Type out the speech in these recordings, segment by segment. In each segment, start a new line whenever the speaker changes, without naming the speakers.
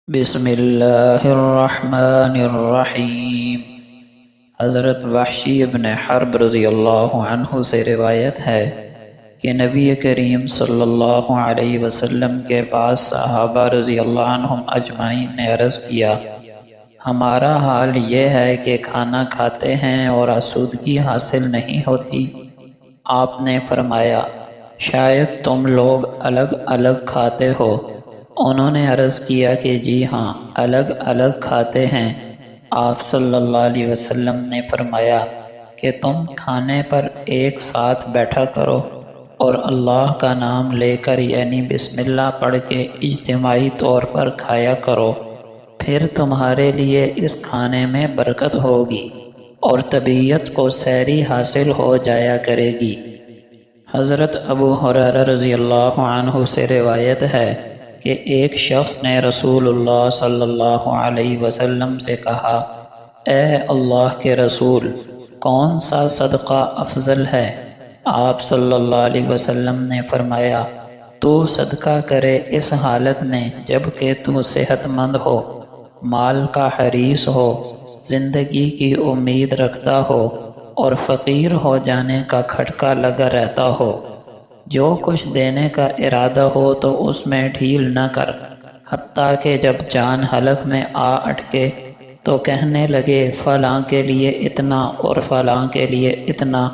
بسم اللہ الرحمن الرحیم۔ حضرت وحشی ابن حرب رضی اللہ عنہ سے روایت ہے کہ نبی کریم صلی اللہ علیہ وسلم کے پاس صحابہ رضی اللہ عنہم اجمعین نے عرض کیا، ہمارا حال یہ ہے کہ کھانا کھاتے ہیں اور آسودگی حاصل نہیں ہوتی۔ آپ نے فرمایا، شاید تم لوگ الگ الگ کھاتے ہو۔ انہوں نے عرض کیا کہ جی ہاں، الگ الگ کھاتے ہیں۔ آپ صلی اللہ علیہ وسلم نے فرمایا کہ تم کھانے پر ایک ساتھ بیٹھا کرو اور اللہ کا نام لے کر یعنی بسم اللہ پڑھ کے اجتماعی طور پر کھایا کرو، پھر تمہارے لیے اس کھانے میں برکت ہوگی اور طبیعت کو سیری حاصل ہو جایا کرے گی۔ حضرت ابو ہریرہ رضی اللہ عنہ سے روایت ہے کہ ایک شخص نے رسول اللہ صلی اللہ علیہ وسلم سے کہا، اے اللہ کے رسول، کون سا صدقہ افضل ہے؟ آپ صلی اللہ علیہ وسلم نے فرمایا، تو صدقہ کرے اس حالت میں جب کہ تو صحت مند ہو، مال کا حریص ہو، زندگی کی امید رکھتا ہو اور فقیر ہو جانے کا کھٹکا لگا رہتا ہو۔ جو کچھ دینے کا ارادہ ہو تو اس میں ڈھیل نہ کر، حتیٰ کہ جب جان حلق میں آ اٹکے تو کہنے لگے فلاں کے لیے اتنا اور فلاں کے لیے اتنا،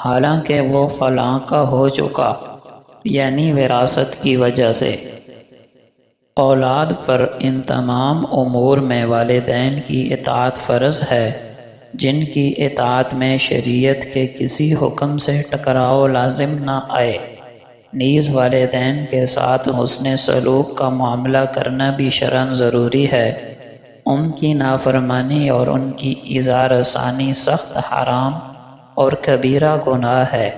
حالانکہ وہ فلاں کا ہو چکا، یعنی وراثت کی وجہ سے۔ اولاد پر ان تمام امور میں والدین کی اطاعت فرض ہے، جن کی اطاعت میں شریعت کے کسی حکم سے ٹکراؤ لازم نہ آئے۔ نیز والدین کے ساتھ حسن سلوک کا معاملہ کرنا بھی شرعاً ضروری ہے۔ ان کی نافرمانی اور ان کی ایذا رسانی سخت حرام اور کبیرہ گناہ ہے۔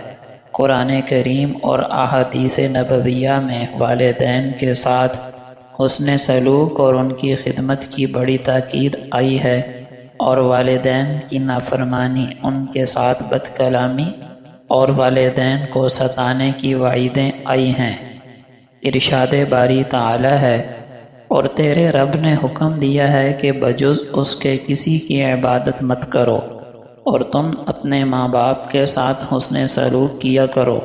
قرآن کریم اور احادیث نبویہ میں والدین کے ساتھ حسن سلوک اور ان کی خدمت کی بڑی تاکید آئی ہے، اور والدین کی نافرمانی، ان کے ساتھ بد کلامی اور والدین کو ستانے کی وعیدیں آئی ہیں۔ ارشاد باری تعالی ہے، اور تیرے رب نے حکم دیا ہے کہ بجز اس کے کسی کی عبادت مت کرو، اور تم اپنے ماں باپ کے ساتھ حسن سلوک کیا کرو۔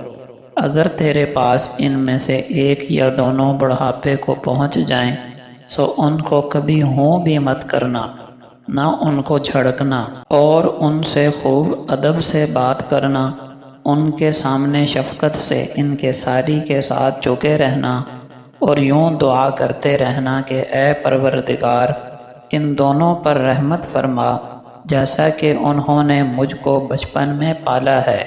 اگر تیرے پاس ان میں سے ایک یا دونوں بڑھاپے کو پہنچ جائیں سو ان کو کبھی ہوں بھی مت کرنا، نہ ان کو جھڑکنا، اور ان سے خوب ادب سے بات کرنا، ان کے سامنے شفقت سے انکساری کے ساتھ جھکے رہنا، اور یوں دعا کرتے رہنا کہ اے پروردگار، ان دونوں پر رحمت فرما جیسا کہ انہوں نے مجھ کو بچپن میں پالا ہے۔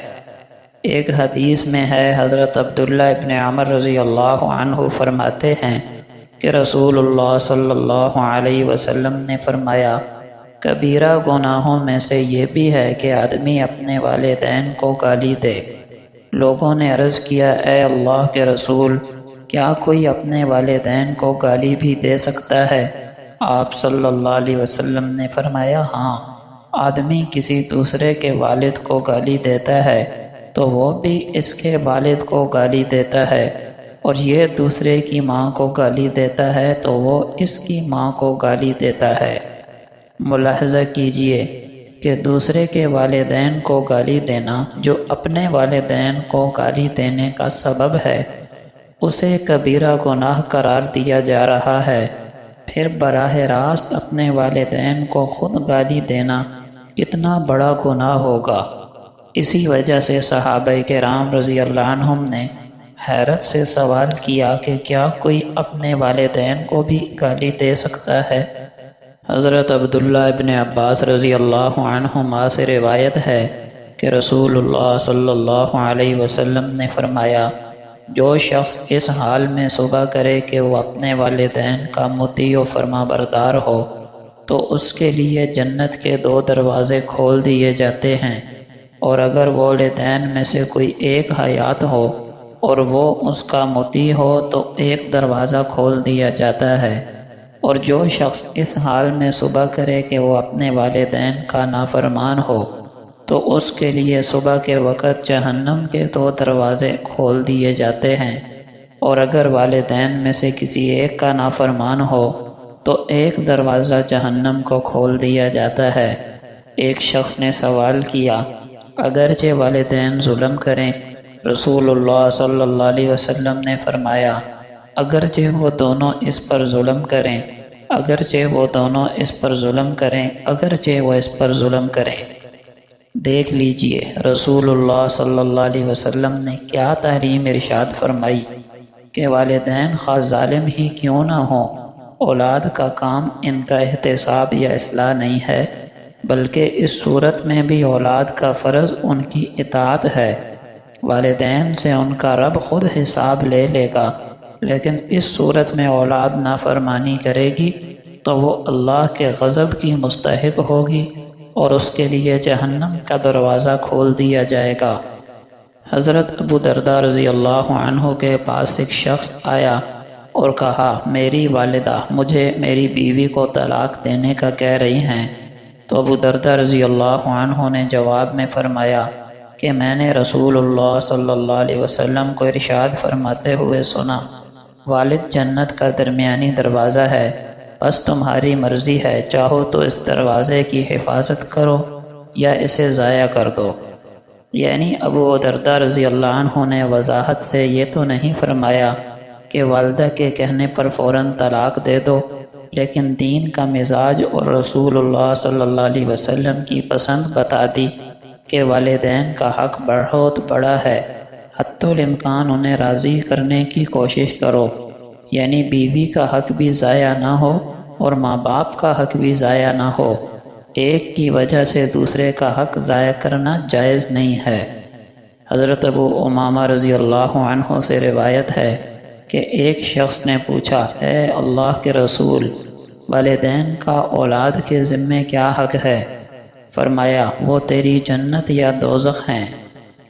ایک حدیث میں ہے، حضرت عبداللہ ابن عمر رضی اللہ عنہ فرماتے ہیں کہ رسول اللہ صلی اللہ علیہ وسلم نے فرمایا، کبیرہ گناہوں میں سے یہ بھی ہے کہ آدمی اپنے والدین کو گالی دے۔ لوگوں نے عرض کیا، اے اللہ کے رسول، کیا کوئی اپنے والدین کو گالی بھی دے سکتا ہے؟ آپ صلی اللہ علیہ وسلم نے فرمایا، ہاں، آدمی کسی دوسرے کے والد کو گالی دیتا ہے تو وہ بھی اس کے والد کو گالی دیتا ہے، اور یہ دوسرے کی ماں کو گالی دیتا ہے تو وہ اس کی ماں کو گالی دیتا ہے۔ ملاحظہ کیجئے کہ دوسرے کے والدین کو گالی دینا جو اپنے والدین کو گالی دینے کا سبب ہے، اسے کبیرہ گناہ قرار دیا جا رہا ہے، پھر براہ راست اپنے والدین کو خود گالی دینا کتنا بڑا گناہ ہوگا۔ اسی وجہ سے صحابہ کرام رضی اللہ عنہم نے حیرت سے سوال کیا کہ کیا کوئی اپنے والدین کو بھی گالی دے سکتا ہے؟ حضرت عبداللہ ابن عباس رضی اللہ عنہما سے روایت ہے کہ رسول اللہ صلی اللہ علیہ وسلم نے فرمایا، جو شخص اس حال میں صبح کرے کہ وہ اپنے والدین کا مطیع و فرما بردار ہو تو اس کے لیے جنت کے 2 دروازے کھول دیے جاتے ہیں، اور اگر والدین میں سے کوئی ایک حیات ہو اور وہ اس کا مطیع ہو تو ایک دروازہ کھول دیا جاتا ہے، اور جو شخص اس حال میں صبح کرے کہ وہ اپنے والدین کا نافرمان ہو تو اس کے لیے صبح کے وقت جہنم کے 2 دروازے کھول دیے جاتے ہیں، اور اگر والدین میں سے کسی ایک کا نافرمان ہو تو ایک دروازہ جہنم کو کھول دیا جاتا ہے۔ ایک شخص نے سوال کیا، اگرچہ والدین ظلم کریں؟ رسول اللہ صلی اللہ علیہ وسلم نے فرمایا، اگرچہ وہ دونوں اس پر ظلم کریں، اگرچہ وہ دونوں اس پر ظلم کریں، اگرچہ وہ اس پر ظلم کریں۔ دیکھ لیجئے رسول اللہ صلی اللہ علیہ وسلم نے کیا تعلیم ارشاد فرمائی کہ والدین خواہ ظالم ہی کیوں نہ ہوں، اولاد کا کام ان کا احتساب یا اصلاح نہیں ہے، بلکہ اس صورت میں بھی اولاد کا فرض ان کی اطاعت ہے۔ والدین سے ان کا رب خود حساب لے لے گا، لیکن اس صورت میں اولاد نافرمانی کرے گی تو وہ اللہ کے غضب کی مستحق ہوگی اور اس کے لیے جہنم کا دروازہ کھول دیا جائے گا۔ حضرت ابو درداء رضی اللہ عنہ کے پاس ایک شخص آیا اور کہا، میری والدہ مجھے میری بیوی کو طلاق دینے کا کہہ رہی ہیں۔ تو ابو درداء رضی اللہ عنہ نے جواب میں فرمایا کہ میں نے رسول اللہ صلی اللہ علیہ وسلم کو ارشاد فرماتے ہوئے سنا، والد جنت کا درمیانی دروازہ ہے، بس تمہاری مرضی ہے، چاہو تو اس دروازے کی حفاظت کرو یا اسے ضائع کر دو۔ یعنی ابو درداء رضی اللہ عنہ نے وضاحت سے یہ تو نہیں فرمایا کہ والدہ کے کہنے پر فوراً طلاق دے دو، لیکن دین کا مزاج اور رسول اللہ صلی اللہ علیہ وسلم کی پسند بتا دی کہ والدین کا حق بہت بڑا ہے، حتی الامکان انہیں راضی کرنے کی کوشش کرو، یعنی بیوی کا حق بھی ضائع نہ ہو اور ماں باپ کا حق بھی ضائع نہ ہو۔ ایک کی وجہ سے دوسرے کا حق ضائع کرنا جائز نہیں ہے۔ حضرت ابو امامہ رضی اللہ عنہ سے روایت ہے کہ ایک شخص نے پوچھا، اے اللہ کے رسول، والدین کا اولاد کے ذمے کیا حق ہے؟ فرمایا، وہ تیری جنت یا دوزخ ہیں،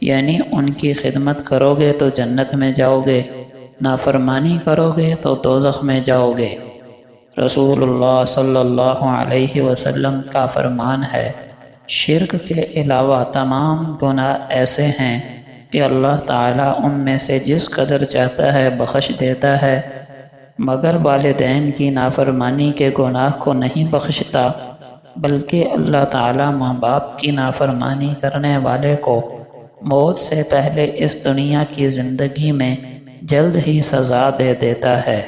یعنی ان کی خدمت کرو گے تو جنت میں جاؤ گے، نافرمانی کرو گے تو دوزخ میں جاؤ گے۔ رسول اللہ صلی اللہ علیہ وسلم کا فرمان ہے، شرک کے علاوہ تمام گناہ ایسے ہیں کہ اللہ تعالیٰ ان میں سے جس قدر چاہتا ہے بخش دیتا ہے، مگر والدین کی نافرمانی کے گناہ کو نہیں بخشتا، بلکہ اللہ تعالیٰ ماں باپ کی نافرمانی کرنے والے کو موت سے پہلے اس دنیا کی زندگی میں جلد ہی سزا دے دیتا ہے۔